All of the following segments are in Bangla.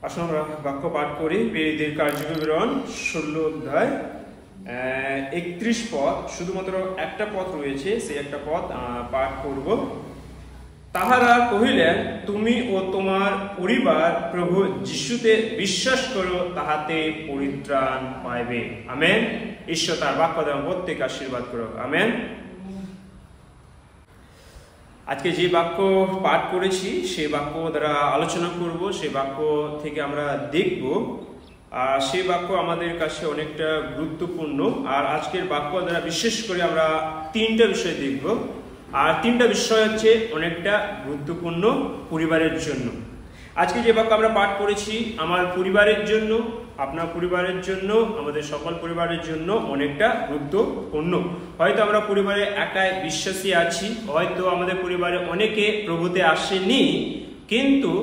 আসুন আমরা বাক্য পাঠ করি। প্রেরিতদের কার্যবিবরণ 16 অধ্যায় 31 পদ, শুধুমাত্র একটা পদ রয়েছে, সেই একটা পদ পাঠ করব। তাহারা কহিলেন, তুমি ও তোমার পরিবার প্রভু যিশুতে বিশ্বাস করো, তাহাতে পরিত্রাণ পাইবে। আমেন। ঈশ্বর তার বাক্য দ্বারা প্রত্যেক আশীর্বাদ করো। আমেন। আজকে যে বাক্য পাঠ করেছি সেই বাক্য দ্বারা আলোচনা করব, সেই বাক্য থেকে আমরা দেখব, আর সেই বাক্য আমাদের কাছে অনেকটা গুরুত্বপূর্ণ। আর আজকের বাক্য দ্বারা বিশেষ করে আমরা তিনটা বিষয় দেখব, আর তিনটা বিষয় হচ্ছে অনেকটা গুরুত্বপূর্ণ পরিবারের জন্য। আজকে যে বাক্য আমরা পাঠ করেছি আমার পরিবারের জন্য, আপনার পরিবারের জন্য, আমাদের সকল পরিবারের জন্য অনেকটা গুরুত্বপূর্ণ। হয়তো আমরা পরিবারে একাই বিশ্বাসী আছি, হয়তো আমাদের পরিবারে অনেকে প্রভুতে আসেনি, কিন্তু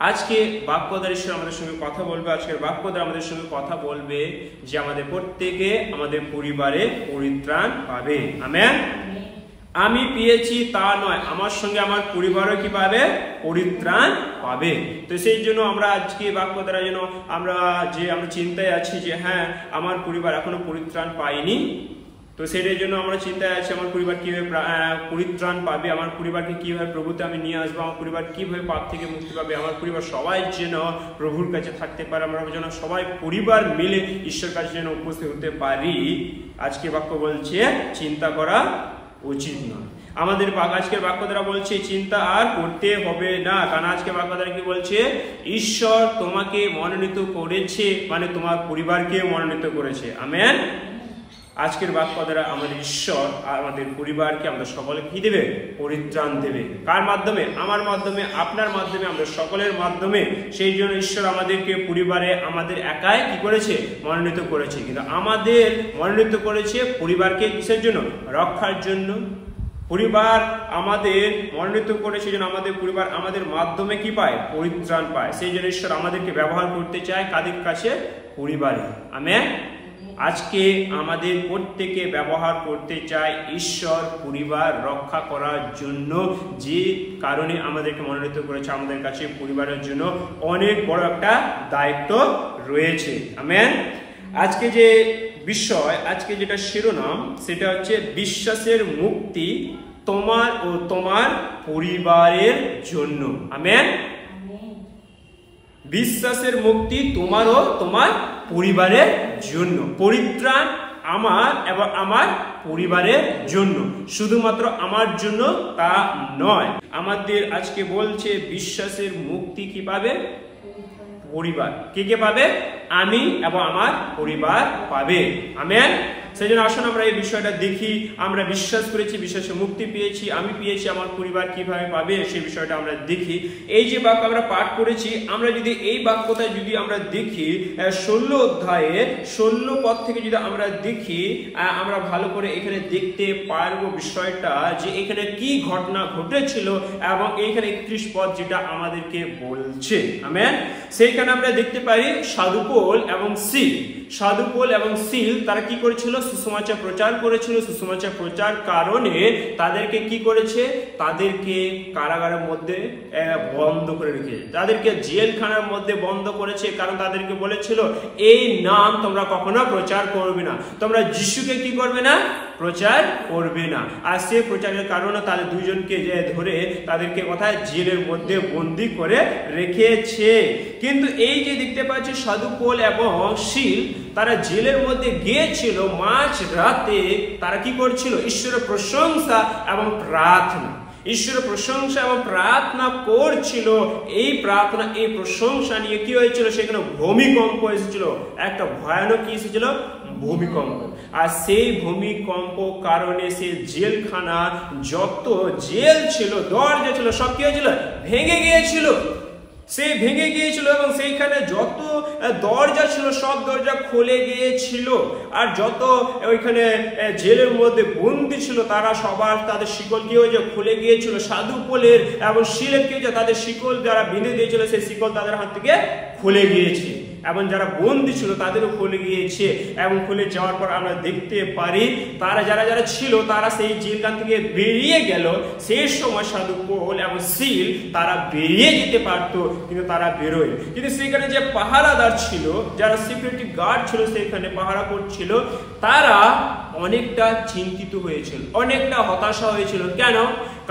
আজকে বাক্য দ্বারা ঈশ্বর আমাদের সঙ্গে কথা বলবে। আজকের বাক্য দ্বারা আমাদের সঙ্গে কথা বলবে যে আমাদের প্রত্যেকে আমাদের পরিবারে পরিত্রাণ পাবে। আমেন। আমি পেয়েছি তা নয়, আমার সঙ্গে আমার পরিবারও কি পাবে? পরিত্রাণ পাবে। তো সেই জন্য আমরা আজকে বাক্য দ্বারা যেন আমরা চিন্তায় আছি যে হ্যাঁ, আমার পরিবার এখনো পরিত্রাণ পায়নি, তো সেটার জন্য আমরা চিন্তায় আছি আমার পরিবার কিভাবে পরিত্রাণ পাবে, আমার পরিবারকে কিভাবে প্রভুতে আমি নিয়ে আসবো, আমার পরিবার কিভাবে পাপ থেকে মুক্তি পাবে, আমার পরিবার সবাই যেন প্রভুর কাছে থাকতে পারে, আমরা যেন সবাই পরিবার মিলে ঈশ্বর কাছে যেন উপস্থিত হতে পারি। আজকে বাক্য বলছে চিন্তা করা উচিত নয়। আমাদের আজকের বাক্য দ্বারা বলছে চিন্তা আর করতে হবে না, কারণ আজকে বাক্য দ্বারা কি বলছে? ঈশ্বর তোমাকে মনোনীত করেছে, মানে তোমার পরিবারকে মনোনীত করেছে। আমেন। আজকের বাক্য দ্বারা আমাদের ঈশ্বর আর আমাদের পরিবারকে, আমাদের সকলে কি দেবে? পরিত্রাণ দেবে। কার মাধ্যমে? আমার মাধ্যমে, আপনার মাধ্যমে, আমাদের সকলের মাধ্যমে। সেই জন্য ঈশ্বর আমাদেরকে পরিবারে আমাদের একাই কি করেছে? মনোনীত করেছে। কিন্তু আমাদের মনোনীত করেছে পরিবারকে কিসের জন্য? রক্ষার জন্য। পরিবার আমাদের মনোনীত করেছে যেন আমাদের পরিবার আমাদের মাধ্যমে কি পায়? পরিত্রাণ পায়। সেই জন্য ঈশ্বর আমাদেরকে ব্যবহার করতে চায় কাদের কাছে? পরিবারে। আমেন। আজকে আমাদের প্রত্যেকে ব্যবহার করতে চায় ঈশ্বর পরিবার রক্ষা করার জন্য, যে কারণে আমাদেরকে মনোনীত করেছে। আমাদের কাছে পরিবারের জন্য অনেক বড় একটা দায়িত্ব রয়েছে। আমেন। আজকে যে বিষয়, আজকে যেটা শিরোনাম, সেটা হচ্ছে বিশ্বাসের মুক্তি তোমার ও তোমার পরিবারের জন্য। আমেন। বিশ্বাসের মুক্তি তোমার ও তোমার পরিবারের জন্য। পরিত্রাণ আমার এবং আমার পরিবারের জন্য, শুধুমাত্র আমার জন্য তা নয়। আমাদের আজকে বলছে বিশ্বাসের মুক্তি কি পাবে? পরিবার। কে পাবে? আমি এবং আমার পরিবার পাবে। আমেন। সেই জন্য আসুন আমরা এই বিষয়টা দেখি। আমরা বিশ্বাস করেছি, বিশ্বাসে মুক্তি পেয়েছি, আমি পেয়েছি, আমার পরিবার কিভাবে পাবে সেই বিষয়টা আমরা দেখি। এই যে বাক্য আমরা পাঠ করেছি, আমরা যদি এই বাক্যটা যদি আমরা দেখি 16 অধ্যায়ে 16 পদ থেকে যদি আমরা দেখি, আমরা ভালো করে এখানে দেখতে পারবো বিষয়টা যে এখানে কি ঘটনা ঘটেছিল, এবং এইখানে 31 পদ যেটা আমাদেরকে বলছে। আমেন। সেইখানে আমরা দেখতে পারি সাধু পৌল এবং সিল। সাধু পৌল এবং সিল তারা কি করেছিল? সুসমাচার প্রচার করেছিল। সুসমাচার প্রচার কারণে তাদেরকে কি করেছে? তাদেরকে কারাগারের মধ্যে বন্ধ করে রেখেছে, তাদেরকে জেলখানার মধ্যে বন্ধ করেছে। কারণ তাদেরকে বলেছিল এই নাম তোমরা কখনো প্রচার করবে না, তোমরা যিশুকে কি করবে না? প্রচার করবে না। আর সে প্রচারের কারণে তাদের দুইজনকে ধরে তাদেরকে কোথায়? জেলের মধ্যে বন্দি করে রেখেছে। কিন্তু এই যে দেখতে পাচ্ছি সাধু পৌল এবং সিল, তারা জেলের মধ্যে গিয়েছিল মাঝ রাতে, তারা কি করছিল? ঈশ্বরের প্রশংসা এবং প্রার্থনা, ঈশ্বরের প্রশংসা এবং প্রার্থনা করছিল। এই প্রার্থনা, এই প্রশংসা নিয়ে কি হয়েছিল? সেখানে ভূমিকম্প এসেছিল, একটা ভয়ানক কি এসেছিল? ভূমিকম্প। আর সেই ভূমিকম্প কারণে সেই জেলখানা, যত জেল ছিল, দরজা ছিল, সব কি হয়েছিল? ভেঙে গিয়েছিল। সেই ভেঙে গিয়েছিল এবং সেইখানে যত দরজা ছিল সব দরজা খুলে গিয়েছিল। আর যত ওইখানে জেলের মধ্যে বন্দী ছিল তারা সবার তাদের শিকল কি হয়েছে? খুলে গিয়েছিল। সাধু পৌলের এবং সিলের কি হয়েছে? তাদের শিকল যারা বেঁধে দিয়েছিল সেই শিকল তাদের হাত থেকে খুলে গিয়েছে। এবং যারা বন্দী ছিল তাদেরও খুলে গিয়েছে। এবং খুলে যাওয়ার পর আমরা দেখতে পারি তারা যারা ছিল তারা সেই জেলখান থেকে বেরিয়ে গেল। সেই সময় সাধু পৌল এবং সিল তারা বেরিয়ে যেতে পারত, কিন্তু তারা বেরোয়। কিন্তু সেখানে যে পাহারাদার ছিল, যারা সিকিউরিটি গার্ড ছিল সেখানে পাহারা করছিল, তারা অনেকটা চিন্তিত হয়েছিল, অনেকটা হতাশা হয়েছিল। কেন?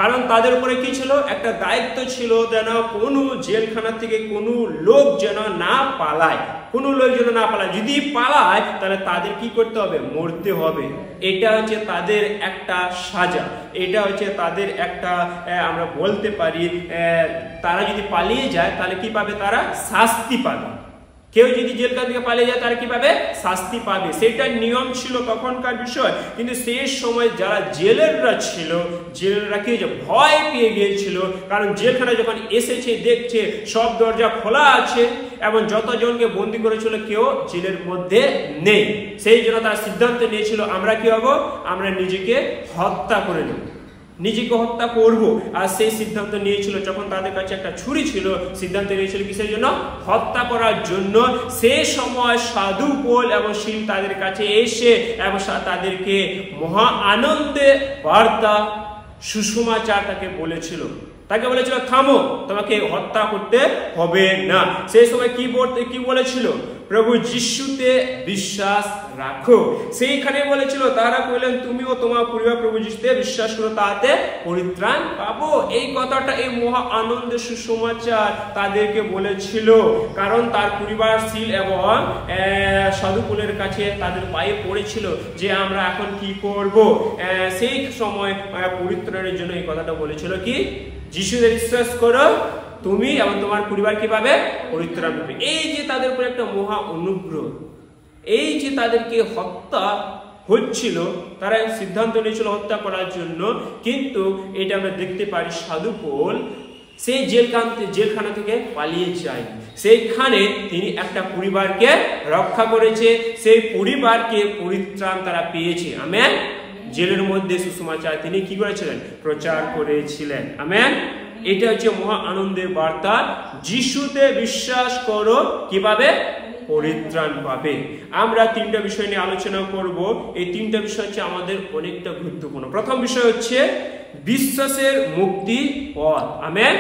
কারণ তাদের উপরে কি ছিল? একটা দায়িত্ব ছিল যেন কোনো জেলখানা থেকে কোনো লোক যেন না পালায়, কোনো লোক যেন না পালায়। যদি পালায় তাহলে তাদের কি করতে হবে? মরতে হবে। এটা হচ্ছে তাদের একটা সাজা, এটা হচ্ছে তাদের একটা আমরা বলতে পারি তারা যদি পালিয়ে যায় তাহলে কি পাবে? তারা শাস্তি পাবে। কেউ যদি জেলখানা থেকে পালিয়ে যায় তারা কি পাবে? শাস্তি পাবে। সেটা নিয়ম ছিল তখনকার বিষয়। কিন্তু সেই সময় যারা জেলেররা ছিল, জেলেররা কি হয়েছে? ভয় পেয়ে গিয়েছিল। কারণ জেলখানা যখন এসেছে দেখছে সব দরজা খোলা আছে এবং যতজনকে বন্দী করেছিল কেউ জেলের মধ্যে নেই। সেই জন্য তারা সিদ্ধান্ত নিয়েছিল আমরা কি হব? আমরা নিজেকে হত্যা করে নেব, নিজেকে হত্যা করব। আর সেই সিদ্ধান্ত নিয়েছিল, যখন তাদের কাছে একটা ছুরি ছিল, সিদ্ধান্ত নিয়েছিল কিসের জন্য? হত্যা করার জন্য। সেই সময় সাধু পৌল এবং সিল তাদের কাছে এসে এবং তাদেরকে মহা আনন্দে বার্তা সুসমাচার তাকে বলেছিল। তাকে বলেছিল থামো, তোমাকে হত্যা করতে হবে না। সেই সময় কি বলেছিল? প্রভু যিশুতে বিশ্বাস রাখো। সেইখানে বলেছিল, তারা কইলেন তুমিও তোমার পরিবার প্রভু যিশুতে বিশ্বাস করো, তাতে পরিত্রাণ পাবো। এই কথাটা, এই মহা আনন্দের সুসমাচার তাদেরকে বলেছিল। কারণ তার পরিবার সিল এবং সাধু পৌলের কাছে তাদের পায়ে পড়েছিল যে আমরা এখন কি করব। সেই সময় পরিত্রাণের জন্য এই কথাটা বলেছিল কি? যিশুতে বিশ্বাস করো, তুমি এবং তোমার পরিবার কিভাবে পরিত্রাণ পাবে। এই যে তাদের উপর একটা মহা অনুগ্রহ, এই যে তাদেরকে হত্যা হচ্ছিল, তারা সিদ্ধান্ত নিয়েছিল হত্যা করার জন্য। কিন্তু এটা আমরা দেখতে পারি সাধু পৌল সেই জেলখানা থেকে পালিয়ে যায়। সেইখানে তিনি একটা পরিবারকে রক্ষা করেছে, সেই পরিবারকে পরিত্রাণ তারা পেয়েছে। আমেন। জেলের মধ্যে সুসমাচার তিনি কি করেছিলেন? প্রচার করেছিলেন। আমেন। এটা হচ্ছে মহা আনন্দের বার্তা। যিশুতে বিশ্বাস করো, কিভাবে পরিত্রাণ পাবে। আমরা তিনটা বিষয় নিয়ে আলোচনা করব। এই তিনটা বিষয় হচ্ছে আমাদের অনেকটা গুরুত্বপূর্ণ। প্রথম বিষয় হচ্ছে বিশ্বাসের মুক্তি পথ। আমেন।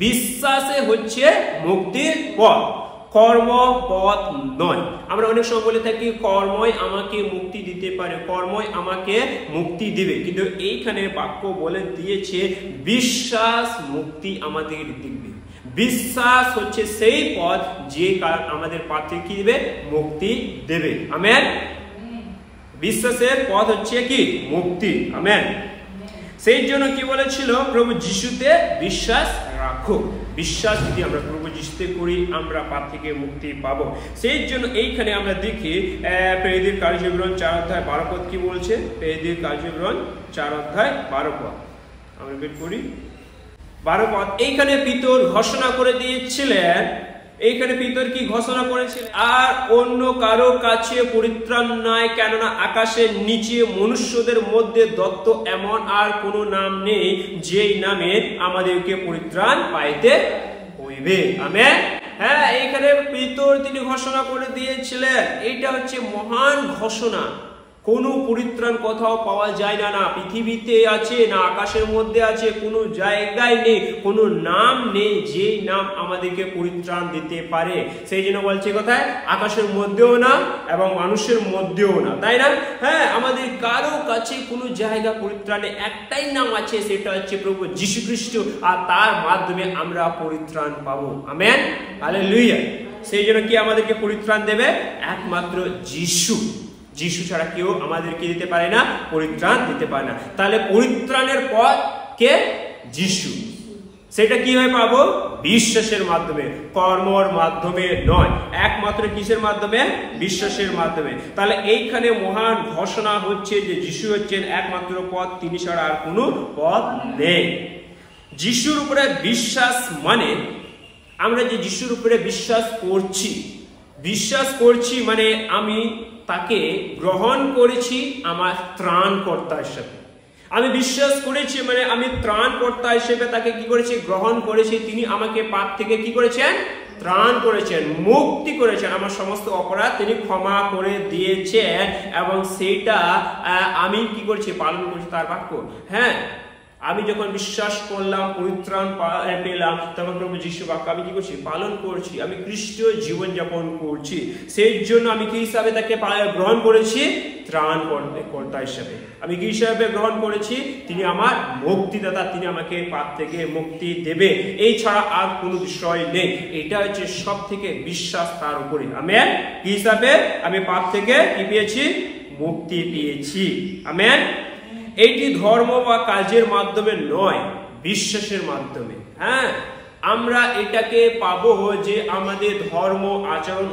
বিশ্বাসে হচ্ছে মুক্তির পথ, কর্ম পথ নয়। আমরা অনেক সময় বলে থাকি কর্মই আমাকে মুক্তি দিতে পারে, কর্মই আমাকে মুক্তি দিবে। কিন্তু এইখানে বাক্য বলে দিয়েছে বিশ্বাস মুক্তি আমাদের দিবে। বিশ্বাস হচ্ছে সেই পথ যে আমাদের পাথে কি দিবে? মুক্তি দেবে। আমেন। বিশ্বাসের পথ হচ্ছে কি? মুক্তি। আমেন। সেই জন্য কি বলেছিল? প্রভু যিশুতে বিশ্বাস রাখো। বিশ্বাস যদি আমরা প্রভু যিশুতে করি আমরা পাপ থেকে মুক্তি পাবো। সেই জন্য এইখানে আমরা দেখি প্রেরিতের কার্যবিবরণ 4 অধ্যায় 12 পদ কি বলছে। প্রেরিতের কার্যবিবরণ 4 অধ্যায় 12 পদ আমরা বের করি। 12 পদ। এইখানে পিতর ঘোষণা করে দিয়েছিলেন, এইখানে পিতর কি ঘোষণা করেছিল? আর অন্য কারো কাছে পরিত্রাণ নাই, কেননা আকাশের নিচে মনুষ্যদের মধ্যে দত্ত এমন আর কোনো নাম নেই যেই নামে আমাদেরকে পরিত্রাণ পাইতে হইবে। আমেন। হ্যাঁ, এইখানে পিতর তিনি ঘোষণা করে দিয়েছিলেন। এইটা হচ্ছে মহান ঘোষণা। কোনো পরিত্রাণ কোথাও পাওয়া যায় না, না পৃথিবীতে আছে, না আকাশের মধ্যে আছে, কোনো জায়গায় নেই, কোনো নাম নেই যে নাম আমাদেরকে পরিত্রাণ দিতে পারে। সেই জন্য বলছে কোথায়? আকাশের মধ্যেও না এবং মানুষের মধ্যেও না, তাই না? হ্যাঁ, আমাদের কারো কাছে কোনো জায়গা পরিত্রাণে একটাই নাম আছে, সেটা হচ্ছে প্রভু যীশু খ্রিস্ট, আর তার মাধ্যমে আমরা পরিত্রাণ পাবো। আমেন। হালেলুয়া। সেই জন্য কি আমাদেরকে পরিত্রাণ দেবে? একমাত্র যীশু। যিশু ছাড়া কেউ আমাদেরকে দিতে পারে না, পরিত্রাণ দিতে পারে না। তাহলে পরিত্রাণের পথ কে? যিশু। সেটা কিভাবে পাবো? বিশ্বাসের মাধ্যমে, কর্মর মাধ্যমে নয়, একমাত্র কিসের মাধ্যমে? বিশ্বাসের মাধ্যমে। তাহলে এইখানে মহান ঘোষণা হচ্ছে যে যিশু হচ্ছেন একমাত্র পথ, তিনি ছাড়া আর কোনো পথ নেই। যিশুর উপরে বিশ্বাস মানে আমরা যে যিশুর উপরে বিশ্বাস করছি মানে আমি তাকে গ্রহণ করেছি আমার ত্রাণকর্তা হিসেবে। আমি বিশ্বাস করেছি, মানে আমি ত্রাণকর্তা হিসেবে তাকে কি করেছি, গ্রহণ করেছি। তিনি আমাকে পাপ থেকে কি করেছেন, ত্রাণ করেছেন, মুক্তি করেছেন। আমার সমস্ত অপরাধ তিনি ক্ষমা করে দিয়েছেন এবং সেটা আমি কি করছি, পালন করছি তার বাক্য। হ্যাঁ, আমি যখন বিশ্বাস করলাম, পরিত্রাণ পেলাম, তখন প্রভু যিশু বাক্য আমি কি করছি, পালন করছি। আমি খ্রিস্টীয় জীবন যাপন করছি। সেই জন্য আমি কি হিসাবে তাকে গ্রহণ করেছি, ত্রাণকর্তা হিসাবে। আমি কি হিসাবে গ্রহণ করেছি, তিনি আমার মুক্তিদাতা, তিনি আমাকে পাপ থেকে মুক্তি দেবে। এই ছাড়া আর কোনো বিষয় নেই। এটা হচ্ছে সব থেকে বিশ্বাস তার উপরে। আমেন। কি হিসাবে আমি পাপ থেকে কি পেয়েছি, মুক্তি পেয়েছি। আমেন। এইটি ধর্ম বা কাজের মাধ্যমে নয়, বিশ্বাসের মাধ্যমে। হ্যাঁ, আমরা এটাকে পাবো যে আমাদের ধর্ম আচরণ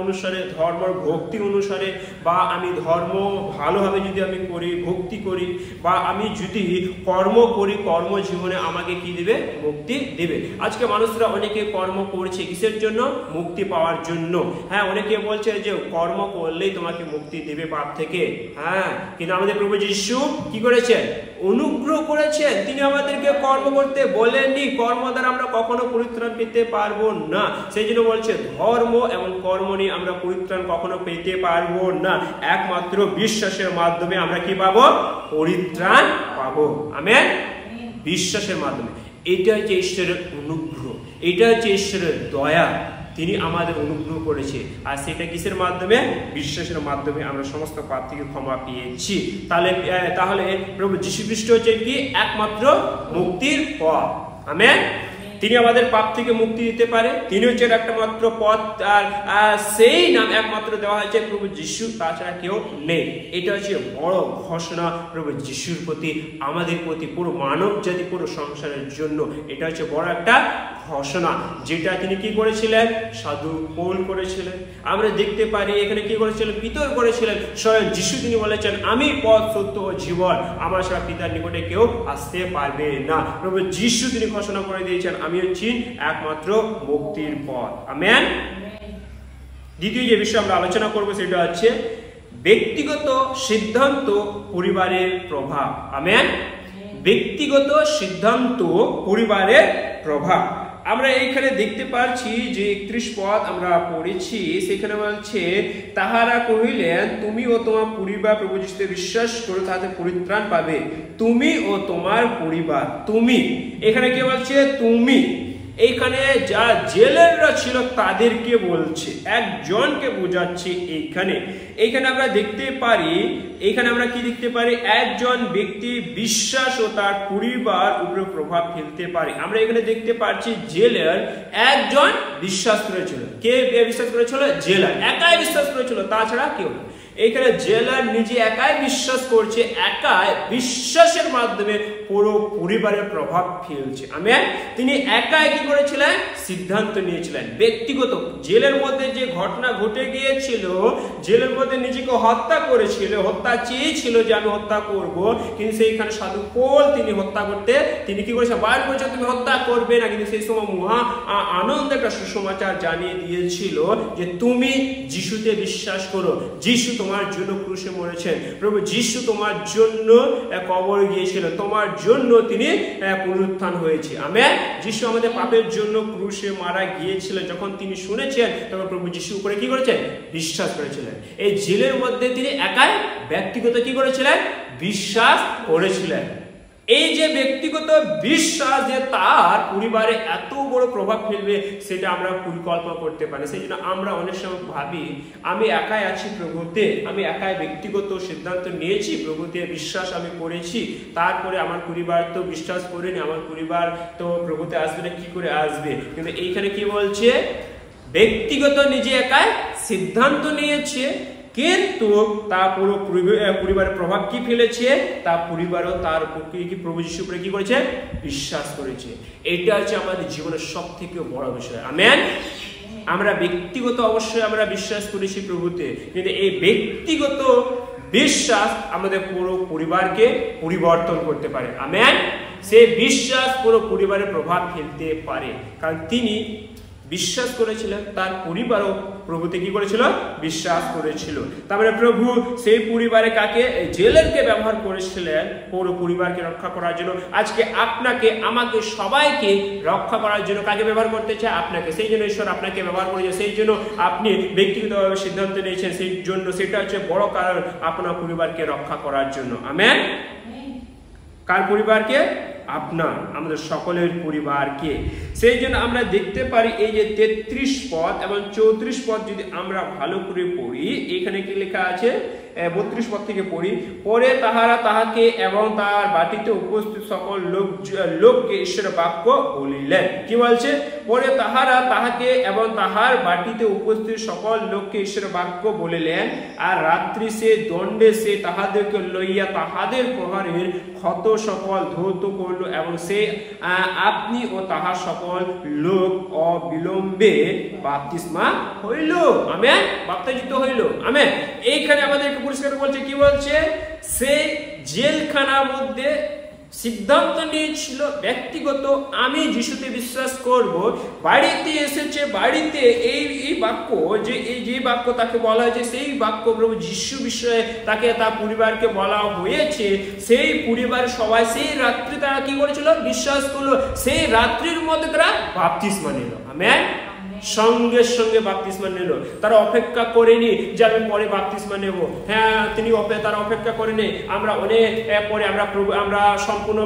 অনুসারে, ধর্ম ভক্তি অনুসারে, বা আমি ধর্ম ভালোভাবে যদি আমি করি, ভক্তি করি, বা আমি যদি কর্ম করি, কর্মজীবনে আমাকে কি দেবে, মুক্তি দেবে। আজকে মানুষরা অনেকে কর্ম করছে কিসের জন্য, মুক্তি পাওয়ার জন্য। হ্যাঁ, অনেকে বলছে যে কর্ম করলেই তোমাকে মুক্তি দেবে পাপ থেকে। হ্যাঁ, কিন্তু আমাদের প্রভু যিশু কি করেছেন, অনুগ্রহ করেছেন। তিনি আমাদেরকে কর্ম করতে বলেননি। কর্ম দ্বারা আমরা কখনো পরিত্রাণ পেতে পারবো না। সেই জন্য বলছে ধর্ম এবং কর্ম নিয়ে আমরা পরিত্রাণ কখনো পেতে পারবো না। একমাত্র বিশ্বাসের মাধ্যমে আমরা কি পাবো, পরিত্রাণ পাবো। আমেন। বিশ্বাসের মাধ্যমে। এটা হচ্ছে ঈশ্বরের অনুগ্রহ, এটা হচ্ছে ঈশ্বরের দয়া। তিনি আমাদের অনুগ্রহ করেছে, আর সেটা কিসের মাধ্যমে, বিশ্বাসের মাধ্যমে আমরা সমস্ত পাপ থেকে ক্ষমা পেয়েছি। তাহলে প্রভু যীশু খ্রিস্ট হচ্ছেন কি একমাত্র মুক্তির পথ। আমেন। তিনি আমাদের পাপ থেকে মুক্তি দিতে পারে। তিনি হচ্ছেন একটা মাত্র পথ, আর সেই নাম একমাত্র দেওয়া হয়েছে প্রভু যিশু, তাছাড়া কেউ নেই। এটা হচ্ছে বড় ঘোষণা প্রভু যিশুর প্রতি, আমাদের প্রতি, পুরো মানব জাতি, পুরো সংসারের জন্য। এটা হচ্ছে বড় একটা ঘোষণা, যেটা তিনি কি করেছিলেন, সাধু পৌল করেছিলেন। আমরা দেখতে পারি এখানে কি করেছিলেন, পিতর করেছিলেন। স্বয়ং যিশু তিনি বলেছেন, আমি পথ, সত্য ও জীবন, আমার ছাড়া পিতার নিকটে কেউ আসতে পারবে না। প্রভু যিশু তিনি ঘোষণা করে দিয়েছেন, আমি হচ্ছি একমাত্র মুক্তির পথ। আমেন। দ্বিতীয় যে বিষয় আমরা আলোচনা করবো সেটা হচ্ছে ব্যক্তিগত সিদ্ধান্ত পরিবারের প্রভাব। আমেন। ব্যক্তিগত সিদ্ধান্ত পরিবারের প্রভাব। আমরা এইখানে দেখতে পাচ্ছি যে 31 পদ আমরা পড়েছি, সেখানে বলছে তাহারা কহিলেন, তুমি ও তোমার পরিবার প্রভু যিশুতে বিশ্বাস করো, তাহাতে পরিত্রাণ পাবে, তুমি ও তোমার পরিবার। তুমি, এখানে কে বলছে, তুমি। এইখানে যা জেলেররা ছিল তাদেরকে বলছে, একজনকে বোঝাচ্ছে। এইখানে আমরা দেখতে পারি, এইখানে আমরা কি দেখতে পারি, একজন ব্যক্তি বিশ্বাস ও তার পরিবার উপরে প্রভাব ফেলতে পারে। আমরা এখানে দেখতে পাচ্ছি জেলার একজন বিশ্বাস করেছিল। কে বিশ্বাস করেছিল? জেলার একাই বিশ্বাস করেছিল, তাছাড়া কেউ না। এইখানে জেলার নিজে একাই বিশ্বাস করছে, একাই বিশ্বাসের মাধ্যমে পুরো পরিবারের প্রভাব ফেলছে। আমেন। তিনি একাই কি করেছিলেন? সিদ্ধান্ত নিয়েছিলেন ব্যক্তিগত। জেলের মধ্যে যে ঘটনা ঘটে গিয়েছিল, জেলের মধ্যে নিজেকে হত্যা করেছিল, হত্যা চেয়েছিল যে আমি হত্যা করব, কিন্তু সেইখানে সাধু পৌল তিনি হত্যা করতে তিনি কি করেছেন? বাইরে বলছে তুমি হত্যা করবে না, কিন্তু সেই সময় মহা আনন্দ একটা সুসমাচার জানিয়ে দিয়েছিল যে তুমি যিশুতে বিশ্বাস করো, যিশু তোমার জন্য ক্রুশে মরেছেন, প্রভু যিশু তোমার জন্য কবরে গিয়েছিল, তোমার জন্য তিনি পুনরুত্থান হয়েছে। আমেন। যিশু আমাদের পাপের জন্য ক্রুশে মারা গিয়েছিলেন। যখন তিনি শুনেছেন, তখন প্রভু যিশু উপরে কি করেছেন? বিশ্বাস করেছিলেন। এই জেলের মধ্যে তিনি একাই ব্যক্তিগত কি করেছিলেন? বিশ্বাস করেছিলেন। এই যে ব্যক্তিগত বিশ্বাস যে তার পরিবারে এত বড় প্রভাব ফেলবে, সেটা আমরা পরিকল্পনা করতে পারি। সেই জন্য আমরা অনেক সময় ভাবি আমি একাই আছি প্রভুতে, আমি একাই ব্যক্তিগত সিদ্ধান্ত নিয়েছি, প্রভুতে বিশ্বাস আমি করেছি, তারপরে আমার পরিবার তো বিশ্বাস করেনি, আমার পরিবার তো প্রভুতে আসবে না, কি করে আসবে? কিন্তু এইখানে কি বলছে? ব্যক্তিগত নিজে একাই সিদ্ধান্ত নিয়েছে, কিন্তু তা পুরো পরিবারের প্রভাব কি ফেলেছে? তা পরিবারও তার উপর কি প্রভু যিশুর উপরে কি করেছে? বিশ্বাস করেছে। এটা হচ্ছে আমাদের জীবনের সব থেকে বড় বিষয়। আমেন। আমরা ব্যক্তিগত অবশ্যই আমরা বিশ্বাস করেছি প্রভুতে, কিন্তু এই ব্যক্তিগত বিশ্বাস আমাদের পুরো পরিবারকে পরিবর্তন করতে পারে। আমেন। সেই বিশ্বাস পুরো পরিবারের প্রভাব ফেলতে পারে, কারণ তিনি বিশ্বাস করেছিলেন, তার পরিবারও প্রভুতে কি করেছিল? বিশ্বাস করেছিল। তারপরে প্রভু সেই পরিবারে কাকে? জেলেরকে ব্যবহার করেছিলেন পুরো পরিবারকে রক্ষা করার জন্য। আজকে আপনাকে, আমাকে, সবাইকে রক্ষা করার জন্য কাকে ব্যবহার করতে চায়? আপনাকে। সেই জন্য ঈশ্বর আপনাকে ব্যবহার করেছে, সেই জন্য আপনি ব্যক্তিগতভাবে সিদ্ধান্ত নিয়েছেন, সেই জন্য সেটা হচ্ছে বড় কারণ আপনার পরিবারকে রক্ষা করার জন্য। আমেন। কার পরিবারকে? আপনার, আমাদের সকলের পরিবারকে। সেই জন্য আমরা দেখতে পারি এই যে 33 পদ এবং 34 পদ যদি আমরা ভালো করে পড়ি, এখানে কি লেখা আছে? 32 পদ থেকে পড়ি। পরে তাহারা তাহাকে এবং তার বাটিতে উপস্থিত সকল লোককে ঈশ্বরের বাক্য বলিলেন। কি বলছে? পরে তাহারা তাহাকে এবং তাহার বাটিতে উপস্থিত সকল লোককে ঈশ্বরের বাক্য বলিলেন। আর রাত্রি সে দণ্ডে সে তাহাদেরকে লইয়া তাহাদের প্রহারের ক্ষত সকল ধৌত করল, এবং সে আপনি ও তাহার সকল লোক অবিলম্বে বাপ্তিস্মা হইল। আমেন। বাপ্তিস্মিত হইল। আমেন। এইখানে আমাদেরকে পরিষ্কার বলছে, কি বলছে? সে জেলখানার মধ্যে সিদ্ধান্ত নিয়েছিল ব্যক্তিগত, আমি যিশুতে বিশ্বাস করব। বাড়িতে এসেছে, বাড়িতে এই বাক্য, যে বাক্য তাকে বলা হয়েছে, সেই বাক্য প্রভু যিশু বিষয়ে তাকে, তার পরিবারকে বলা হয়েছে। সেই পরিবার সবাই সেই রাত্রি তারা কি করেছিল? বিশ্বাস করলো। সেই রাত্রির মধ্যে তারা বাপ্তিস্মা নিল। আমেন। সঙ্গে সঙ্গে বাপ্তিস্মা নিল। তারা অপেক্ষা করেনি যে আমি পরে বাপ্তিস্মা নেব। হ্যাঁ, তারা অপেক্ষা করেনি আমরা অনেক পরে আমরা সম্পূর্ণ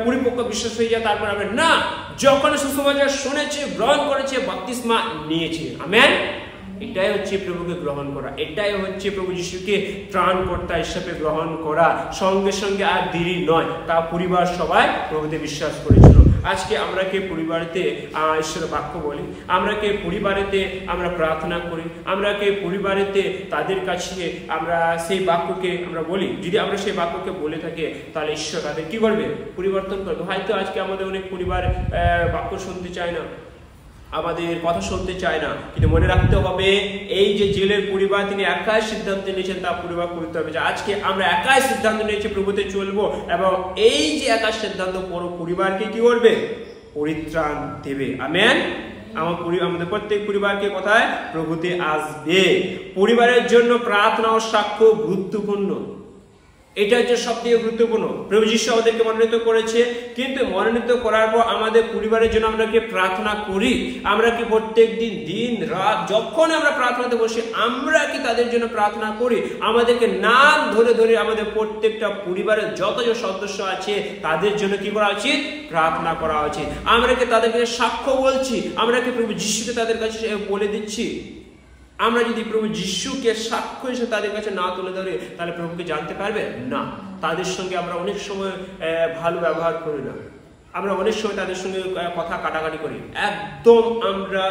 পরিপক্ক বিশ্বাস হয়ে যায়, তারপর আমরা না, যখন সুসমাচার শুনেছে, গ্রহণ করেছে, বাপ্তিস্মা নিয়েছে। আমেন। এটাই হচ্ছে প্রভুকে গ্রহণ করা, এটাই হচ্ছে প্রভু যিশুকে ত্রাণকর্তা হিসেবে গ্রহণ করা। সঙ্গে সঙ্গে আর দেরি নয়, তা পরিবার সবাই প্রভুতে বিশ্বাস করেছিল। আজকে আমরা কে পরিবারেতে ঈশ্বরের বাক্য বলি, আমরা কে পরিবারেতে আমরা প্রার্থনা করি, আমরা কে পরিবারেতে তাদের কাছে আমরা সেই বাক্যকে আমরা বলি। যদি আমরা সেই বাক্যকে বলে থাকি, তাহলে ঈশ্বর তাদের কি করবে? পরিবর্তন করবে। হয়তো আজকে আমাদের অনেক পরিবার বাক্য শুনতে চায় না, আমাদের কথা শুনতে চায় না, কিন্তু মনে রাখতে হবে এই যে জেলের পরিবার, তিনি একাই সিদ্ধান্ত নিয়েছেন তার পরিবার করতে হবে। আজকে আমরা একাই সিদ্ধান্ত নিয়েছি প্রভুতে চলবো, এবং এই যে একা সিদ্ধান্ত পুরো পরিবারকে কি করবে? পরিত্রাণ দেবে। আমেন। আমাদের প্রত্যেক পরিবারকে কোথায়? প্রভুতে আসবে। পরিবারের জন্য প্রার্থনা ও সাক্ষ্য গুরুত্বপূর্ণ। এটা হচ্ছে সবথেকে গুরুত্বপূর্ণ। প্রভু যিশু আমাদেরকে মনোনীত করেছে, কিন্তু মনোনীত করার পর আমাদের পরিবারের জন্য আমরা কি প্রার্থনা করি? আমরা কি প্রত্যেক দিন রাত যখন আমরা প্রার্থনাতে বসি, আমরা কি তাদের জন্য প্রার্থনা করি? আমাদেরকে নাম ধরে ধরে আমাদের প্রত্যেকটা পরিবারের যত সদস্য আছে তাদের জন্য কি করা উচিত? প্রার্থনা করা উচিত। আমরা কি তাদেরকে সাক্ষ্য বলছি? আমরা কি প্রভু যিশুকে তাদের কাছে বলে দিচ্ছি? আমরা যদি প্রভু যিশুকে সাক্ষ্য হিসেবে তাদের কাছে না তুলে ধরে, তাহলে প্রভুকে জানতে পারবে না। তাদের সঙ্গে আমরা অনেক সময় ভালো ব্যবহার করি না, আমরা অনেক সময় তাদের সঙ্গে কথা কাটাকাটি করি। একদম আমরা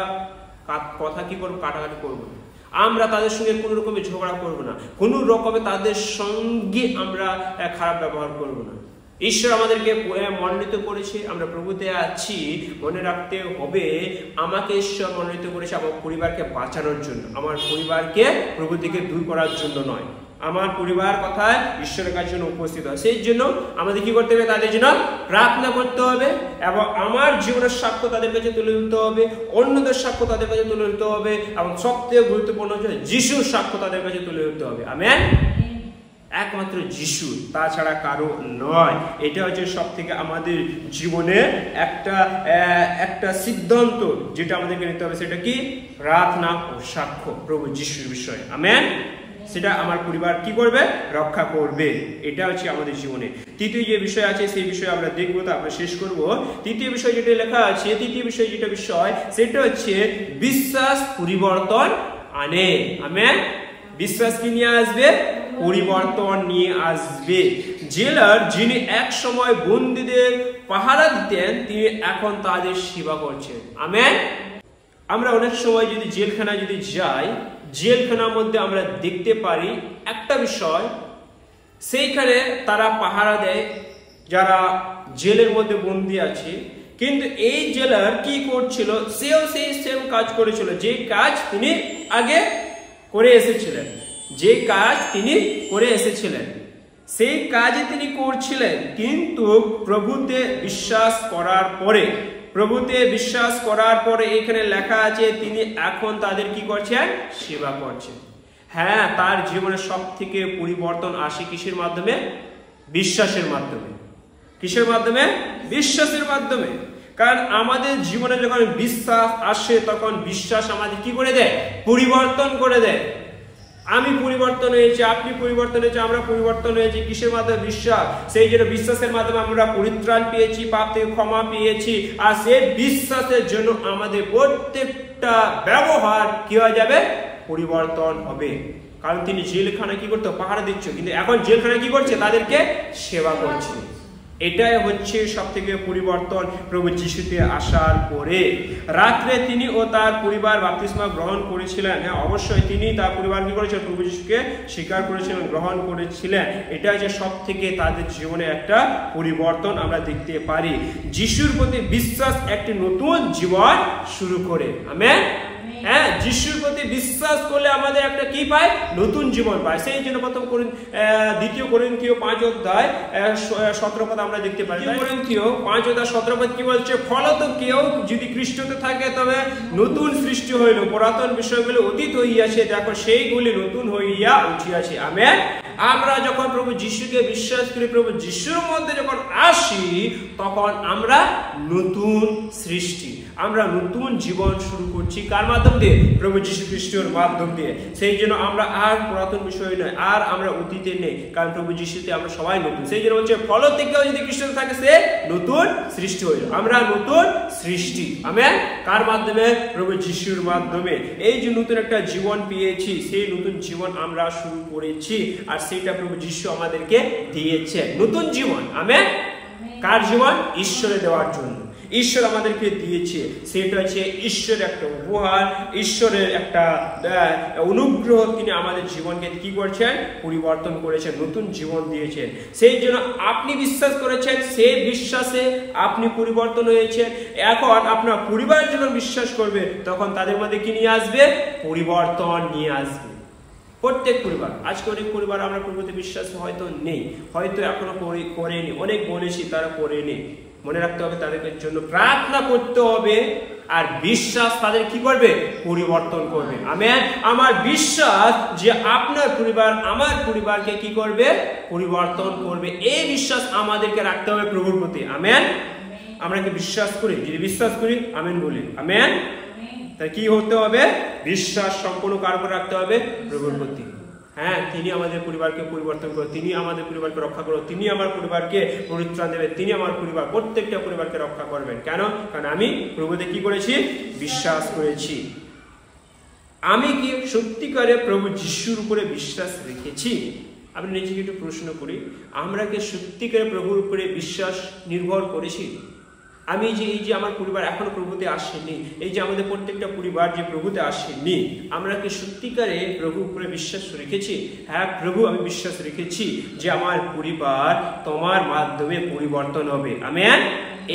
কথা কি করবো? কাটাকাটি করবো না। আমরা তাদের সঙ্গে কোনো রকমের ঝগড়া করবো না, কোনো রকমের তাদের সঙ্গে আমরা খারাপ ব্যবহার করবো না। ঈশ্বর আমাদেরকে মনোনীত করেছে, আমরা প্রভুতে আছি। মনে রাখতে হবে, আমাকে ঈশ্বর মনোনীত করেছে আমার পরিবারকে বাঁচানোর জন্য, আমার পরিবারকে প্রভু থেকে দূর করার জন্য নয়। আমার পরিবার কথায় ঈশ্বরের কাছে উপস্থিত হয়, সেই জন্য আমাদের কি করতে হবে? তাদের জন্য প্রার্থনা করতে হবে, এবং আমার জীবনের সাক্ষ্য তাদের কাছে তুলে ধরতে হবে, অন্যদের সাক্ষ্য তাদের কাছে তুলে ধরতে হবে, এবং সবথেকে গুরুত্বপূর্ণ হচ্ছে যিশুর সাক্ষ্য তাদের কাছে তুলে ধরতে হবে। আমেন। একমাত্র যিশু, তাছাড়া কারো নয়। এটা হচ্ছে সব থেকে আমাদের জীবনের একটা সিদ্ধান্ত, যেটা আমাদেরকে নিতে হবে। সেটা কি? প্রার্থনা ও সাক্ষ্য প্রভু যিশুর বিষয়ে। আমেন। সেটা আমার পরিবার কি করবে? রক্ষা করবে। এটা হচ্ছে আমাদের জীবনে। তৃতীয় যে বিষয় আছে, সেই বিষয়ে আমরা দেখবো, তা আমরা শেষ করব। তৃতীয় বিষয় যেটা লেখা আছে, তৃতীয় বিষয় যেটা বিষয়, সেটা হচ্ছে বিশ্বাস পরিবর্তন আনে। আমেন। বিশ্বাস কি নিয়ে আসবে? পরিবর্তন নিয়ে আসবে। জেলার যিনি এক সময় বন্দীদের পাহারা দিতেন, তিনি এখন তাদের সেবা করছেন। আমেন। আমরা অনেক সময় যদি জেলখানায় যদি যাই, জেলখানার মধ্যে আমরা দেখতে পারি একটা বিষয়, সেইখানে তারা পাহারা দেয় যারা জেলের মধ্যে বন্দী আছে। কিন্তু এই জেলার কি করছিল? সেও সেই সেম কাজ করেছিল, যে কাজ তিনি আগে করে এসেছিলেন, যে কাজ তিনি করে এসেছিলেন, সেই কাজই তিনি করছিলেন। কিন্তু প্রভুতে বিশ্বাস করার পরে প্রভুতে বিশ্বাস করার পরে এখানে লেখা আছে তিনি এখন তাদের কি করছেন? সেবা করছেন। হ্যাঁ, তার জীবনে সব থেকে পরিবর্তন আসে কিসের মাধ্যমে? বিশ্বাসের মাধ্যমে। কিসের মাধ্যমে? বিশ্বাসের মাধ্যমে। কারণ আমাদের জীবনে যখন বিশ্বাস আসে তখন বিশ্বাস আমাদের কি করে দেয়? পরিবর্তন করে দেয়। আমি পরিবর্তন হয়েছি, আপনি পরিবর্তন হয়েছে, আমরা পরিবর্তন হয়েছি কিসের মাধ্যমে? বিশ্বাস। সেই জন্য বিশ্বাসের মাধ্যমে আমরা পরিত্রাণ পেয়েছি, পাপ থেকে ক্ষমা পেয়েছি। আর সেই বিশ্বাসের জন্য আমাদের প্রত্যেকটা ব্যবহার কি হয়ে যাবে? পরিবর্তন হবে। কারণ তিনি জেলখানায় কি করতো? পাহারা দিচ্ছ, কিন্তু এখন জেলখানায় কি করছে? তাদেরকে সেবা করছে। এটাই হচ্ছে সব থেকে পরিবর্তন প্রভু যিশুতে আসার পরে। রাত্রে তিনি ও তার পরিবার বাপ্তিস্মা গ্রহণ করেছিলেন। হ্যাঁ, অবশ্যই তিনি তার পরিবার কি করেছেন? প্রভু যিশুকে স্বীকার করেছিলেন, গ্রহণ করেছিলেন। এটা হচ্ছে সব থেকে তাদের জীবনে একটা পরিবর্তন আমরা দেখতে পারি। যিশুর প্রতি বিশ্বাস একটি নতুন জীবন শুরু করে। আমেন। হ্যাঁ, যিশুর প্রতি বিশ্বাস করলে আমাদের একটা কি পায়? নতুন জীবন পায়। সেই জন্য দ্বিতীয় করিন্থীয় 5 অধ্যায় 17 পদ আমরা দেখতে পাই। করিন্থীয় 5 অধ্যায় 17 পদ কি বলছে? ফলত কেউ যদি খ্রিস্টতে থাকে তবে নতুন সৃষ্টি হইল, পুরাতন বিষয়গুলো অতীত হইয়াছে, দেখো সেইগুলি নতুন হইয়া উঠিয়াছে। আমেন। আমরা যখন প্রভু যিশুকে বিশ্বাস করি, প্রভু যিশুর মধ্যে যখন আসি, তখন আমরা নতুন সৃষ্টি, আমরা নতুন জীবন শুরু করছি। কার মাধ্যম দিয়ে? প্রভু যীশু খ্রিস্টের মাধ্যম দিয়ে। সেই জন্য আমরা আর পুরাতন বিষয় নয়, আর আমরা অতীতে নেই, কারণ প্রভু যিশুতে আমরা সবাই নতুন। সেই জন্য বলছে ফল থেকেও যদি খ্রিস্টে থাকে সে নতুন সৃষ্টি হইল। আমরা নতুন সৃষ্টি। আমেন। কার মাধ্যমে? প্রভু যিশুর মাধ্যমে। এই যে নতুন একটা জীবন পেয়েছি, সেই নতুন জীবন আমরা শুরু করেছি, আর সেটা প্রভু যিশু আমাদেরকে দিয়েছে। নতুন জীবন। আমেন। কার জীবন? ঈশ্বরে দেওয়ার জন্য। ঈশ্বর আমাদেরকে দিয়েছে, সেটা হচ্ছে ঈশ্বরের একটা উপহার, ঈশ্বরের একটা অনুগ্রহ। তিনি আমাদের জীবনকে কি করছেন? পরিবর্তন করেছেন, নতুন জীবন দিয়েছেন। সেই জন্য আপনি বিশ্বাস করেছেন, সেই বিশ্বাসে আপনি পরিবর্তন হয়েছেন। এখন আপনার পরিবার যখন বিশ্বাস করবে, তখন তাদের মধ্যে কি নিয়ে আসবে? পরিবর্তন নিয়ে আসবে। প্রত্যেক পরিবার, আজকে অনেক পরিবার আমরা প্রভুতে বিশ্বাস হয়তো নেই, হয়তো এখনো করেনি, অনেক বলেছি তারা করেনি। মনে রাখতে হবে তাদের জন্য প্রার্থনা করতে হবে, আর বিশ্বাস তাদের কি করবে? পরিবর্তন করবে। আমেন। আমার বিশ্বাস যে আপনার পরিবার আমার পরিবারকে কি করবে? পরিবর্তন করবে। এই বিশ্বাস আমাদেরকে রাখতে হবে প্রভুর প্রতি। আমেন। আমরা কি বিশ্বাস করি? যদি বিশ্বাস করি আমেন বলি। আমেন। তাই কি হতে হবে? বিশ্বাস সম্পূর্ণ কার উপর রাখতে হবে? প্রভুর প্রতি। হ্যাঁ, তিনি আমাদের পরিবারকে পরিবর্তন করে, তিনি আমাদের পরিবারকে রক্ষা করে, তিনি আমার পরিবারকে পরিত্রাণ দেবেন, তিনি আমার পরিবার প্রত্যেকটা পরিবারকে রক্ষা করবেন। কেন? কারণ আমি প্রভুতে কি করেছি? বিশ্বাস করেছি। আমি কি সত্যিকারে প্রভু যিশুর উপরে বিশ্বাস রেখেছি? আমি নিজেকে একটু প্রশ্ন করি, আমরা কি সত্যিকারে প্রভুর উপরে বিশ্বাস নির্ভর করেছি? আমি এই যে আমার পরিবার এখনো প্রভুতে আসেনি, এই যে আমাদের প্রত্যেকটা পরিবার যে প্রভুতে আসেনি, আমরা কি সত্যিকারে প্রভুর উপরে বিশ্বাস রেখেছি? হ্যাঁ প্রভু, আমি বিশ্বাস রেখেছি যে আমার পরিবার তোমার মাধ্যমে পরিবর্তন হবে। আমেন।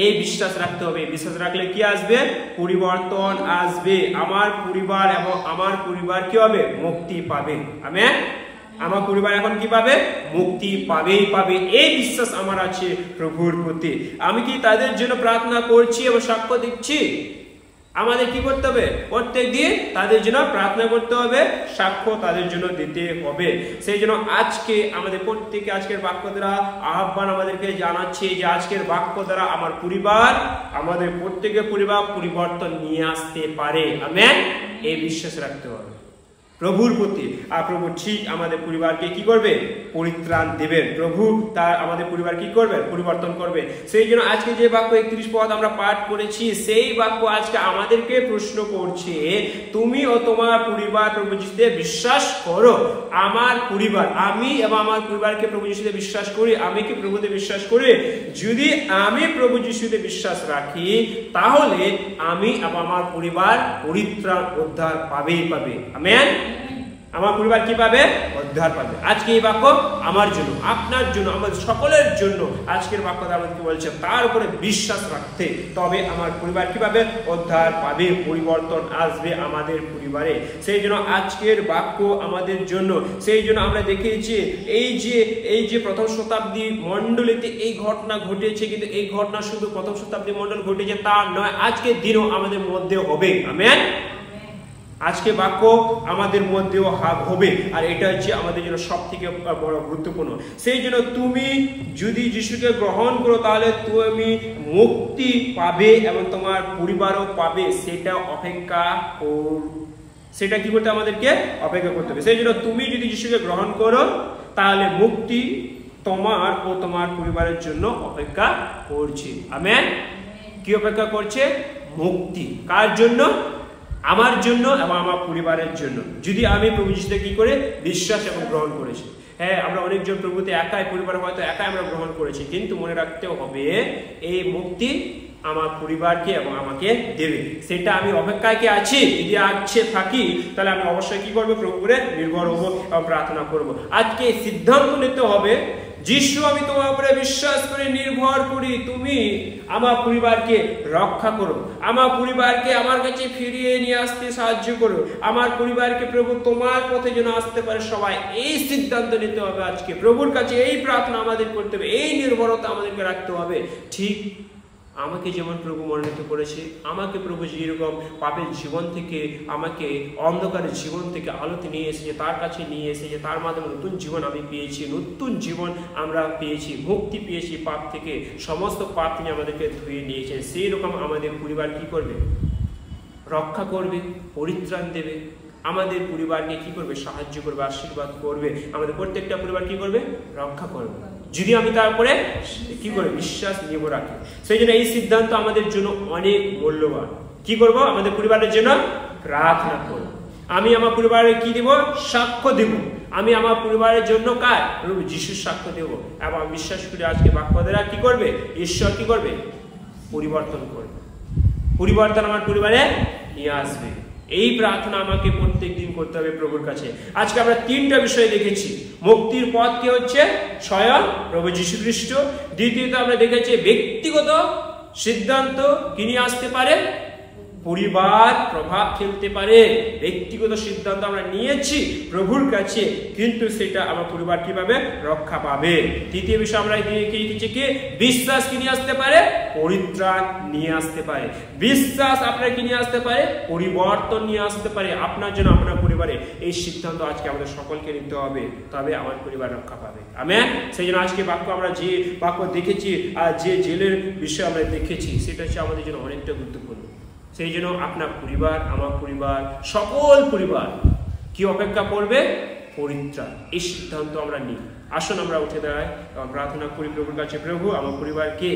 এই বিশ্বাস রাখতে হবে। বিশ্বাস রাখলে কি আসবে? পরিবর্তন আসবে। আমার পরিবার এবং আমার পরিবার কি হবে? মুক্তি পাবে। আমেন। আমার পরিবার এখন কি পাবে? মুক্তি পাবেই পাবে। এই বিশ্বাস আমার আছে প্রভুর প্রতি। আমি কি তাদের জন্য প্রার্থনা করছি এবং সাক্ষ্য দিচ্ছি? আমাদের কি করতে হবে? প্রত্যেক দিন তাদের জন্য প্রার্থনা করতে হবে, সাক্ষ্য তাদের জন্য দিতে হবে। সেই জন্য আজকে আমাদের প্রত্যেকে আজকের বাক্য দ্বারা আহ্বান আমাদেরকে জানাচ্ছে যে আজকের বাক্য দ্বারা আমার পরিবার, আমাদের প্রত্যেকের পরিবার পরিবর্তন নিয়ে আসতে পারে। আমেন। এই বিশ্বাস রাখতে হবে প্রভুর প্রতি। আর প্রভু ঠিক আমাদের পরিবারকে কি করবে? পরিত্রাণ দেবেন। প্রভু তার আমাদের পরিবার কি করবে? পরিবর্তন করবে। সেই জন্য আজকে যে বাক্য 31 পদ আমরা পাঠ করেছি, সেই বাক্য আজকে আমাদেরকে প্রশ্ন করছে, তুমি ও তোমার পরিবার প্রভু যিশুতে বিশ্বাস করো? আমার পরিবার, আমি এবং আমার পরিবারকে প্রভু যিশুতে বিশ্বাস করি। আমি কি প্রভুতে বিশ্বাস করি? যদি আমি প্রভু যিশুতে বিশ্বাস রাখি, তাহলে আমি এবং আমার পরিবার পরিত্রাণ উদ্ধার পাবেই পাবে। আমেন। আমার পরিবার কি পাবে? উদ্ধার পাবে। আজকে এই বাক্য আমার জন্য, আপনার জন্য, আমাদের সকলের জন্য। আজকের বাক্য আমাদেরকে বলছে তার উপরে বিশ্বাস রাখতে, তবে আমার পরিবার কি পাবে? উদ্ধার পাবে, পরিবর্তন আসবে আমাদের পরিবারে। সেই জন্য আজকের বাক্য আমাদের জন্য। সেই জন্য আমরা দেখেছি এই যে প্রথম শতাব্দী মণ্ডলীতে এই ঘটনা ঘটেছে, কিন্তু এই ঘটনা শুধু প্রথম শতাব্দী মণ্ডল ঘটেছে তা নয়, আজকের দিনও আমাদের মধ্যে হবে। আমেন। আজকে বাক্য আমাদের মধ্যেও হবে, আর এটা হচ্ছে আমাদের জন্য সব থেকে বড় গুরুত্বপূর্ণ। সেই জন্য তুমি যদি যিশুকে গ্রহণ করো তাহলে তুমি মুক্তি পাবে এবং তোমার পরিবারও পাবে। সেটা কি করতে আমাদেরকে অপেক্ষা করতে হবে। সেই জন্য তুমি যদি যিশুকে গ্রহণ করো তাহলে মুক্তি তোমার ও তোমার পরিবারের জন্য অপেক্ষা করছে। আমেন। কি অপেক্ষা করছে? মুক্তি। কার জন্য? আমার জন্য এবং আমার পরিবারের জন্য, যদি আমি প্রভু যিশুকে কি করে বিশ্বাস এবং গ্রহণ করেছি। হ্যাঁ, আমরা অনেকজন প্রভুতে একাই, পরিবার হয়তো একাই আমরা গ্রহণ করেছি, কিন্তু মনে রাখতে হবে এই মুক্তি আমার পরিবারকে এবং আমাকে দেবে। সেটা আমি অপেক্ষায় কি আছি? যদি থাকি তাহলে আমি অবশ্যই কি করবো? প্রভুর উপরে নির্ভর হবো এবং প্রার্থনা করবো। আজকে সিদ্ধান্ত নিতে হবে, যিশু আমি তোমার উপরে বিশ্বাস করে নির্ভর করি, তুমি আমার পরিবারকে রক্ষা করো, আমার পরিবারকে আমার কাছে ফিরিয়ে নিয়ে আসতে সাহায্য করো, আমার পরিবারকে প্রভু তোমার পথে যেন আসতে পারে সবাই। এই সিদ্ধান্ত নিতে হবে আজকে প্রভুর কাছে, এই প্রার্থনা আমাদের করতে হবে, এই নির্ভরতা আমাদেরকে রাখতে হবে। ঠিক আমাকে যেমন প্রভু মনোনীত করেছে, আমাকে প্রভু যেরকম পাপের জীবন থেকে, আমাকে অন্ধকারের জীবন থেকে আলোতে নিয়ে এসেছে, তার কাছে নিয়ে এসেছে, তার মাধ্যমে নতুন জীবন আমি পেয়েছি, নতুন জীবন আমরা পেয়েছি, মুক্তি পেয়েছি পাপ থেকে, সমস্ত পাপ তিনি আমাদেরকে ধুয়ে নিয়েছেন। সেই রকম আমাদের পরিবার কি করবে? রক্ষা করবে, পরিত্রাণ দেবে, আমাদের পরিবারকে কি করবে? সাহায্য করবে, আশীর্বাদ করবে, আমাদের প্রত্যেকটা পরিবার কি করবে? রক্ষা করবে, যদি আমি তারপরে কি করে বিশ্বাস নিব রাখি। সেই জন্য এই সিদ্ধান্ত আমাদের জন্য অনেক মূল্যবান। কি করব? আমাদের পরিবারের জন্য প্রার্থনা করব। আমি আমার পরিবারের কি দেব? সাক্ষ্য দেব। আমি আমার পরিবারের জন্য কার? প্রভু যিশুর সাক্ষ্য দেব। এবং বিশ্বাস করি আজকে বাক্য দ্বারা কি করবে? ঈশ্বর কি করবে? পরিবর্তন করবে, পরিবর্তন আমার পরিবারে নিয়ে আসবে। এই প্রার্থনা আমাকে প্রত্যেক দিন করতে হবে প্রভুর কাছে। আজকে আমরা তিনটা বিষয় দেখেছি। মুক্তির পথ কি হচ্ছে? স্বয়ং প্রভু যীশু খ্রিস্ট। দ্বিতীয়ত আমরা দেখেছি ব্যক্তিগত সিদ্ধান্ত কি নিয়ে আসতে পারে? পরিবার প্রভাব ফেলতে পারে। ব্যক্তিগত সিদ্ধান্ত আমরা নিয়েছি প্রভুর কাছে, কিন্তু সেটা আমার পরিবার কিভাবে রক্ষা পাবে। তৃতীয় বিষয় আমরা দেখেছি কি? বিশ্বাস কি নিয়ে আসতে পারে? পরিত্রাণ নিয়ে আসতে পারে। বিশ্বাস আপনার কি নিয়ে আসতে পারে? পরিবর্তন নিয়ে আসতে পারে আপনার জন্য, আপনার পরিবারে। এই সিদ্ধান্ত আজকে আমাদের সকলকে নিতে হবে, তবে আমার পরিবার রক্ষা পাবে। আমেন। সেই জন্য আজকে বাক্য আমরা যে বাক্য দেখেছি আর যে জেলের বিষয় আমরা দেখেছি, সেটা হচ্ছে আমাদের জন্য অনেকটা গুরুত্বপূর্ণ। সেই জন্য আপনার পরিবার, আমার পরিবার, সকল পরিবার কি অপেক্ষা করবে? পরিত্রাণ। এই সিদ্ধান্ত আমরা নিই। আসুন আমরা উঠে দাঁড়াই এবং প্রার্থনা করি প্রভুর কাছে। প্রভু আমার পরিবারকে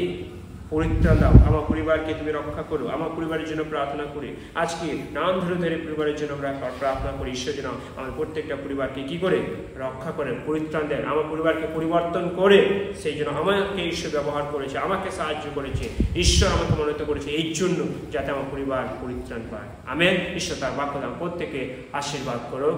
পরিত্রাণ দাও, আমার পরিবারকে তুমি রক্ষা করো। আমার পরিবারের জন্য প্রার্থনা করি। আজকে নাম ধরে ধরে পরিবারের জন্য আমরা প্রার্থনা করি। ঈশ্বর যেন আমার প্রত্যেকটা পরিবারকে কি করে রক্ষা করেন, পরিত্রাণ দেন, আমার পরিবারকে পরিবর্তন করে। সেই জন্য আমাকে ঈশ্বর ব্যবহার করেছে, আমাকে সাহায্য করেছে, ঈশ্বর আমাকে মনোনীত করেছে এই জন্য, যাতে আমার পরিবার পরিত্রাণ পায়। আমেন। ঈশ্বর তার বাক্য দান প্রত্যেকে আশীর্বাদ করো।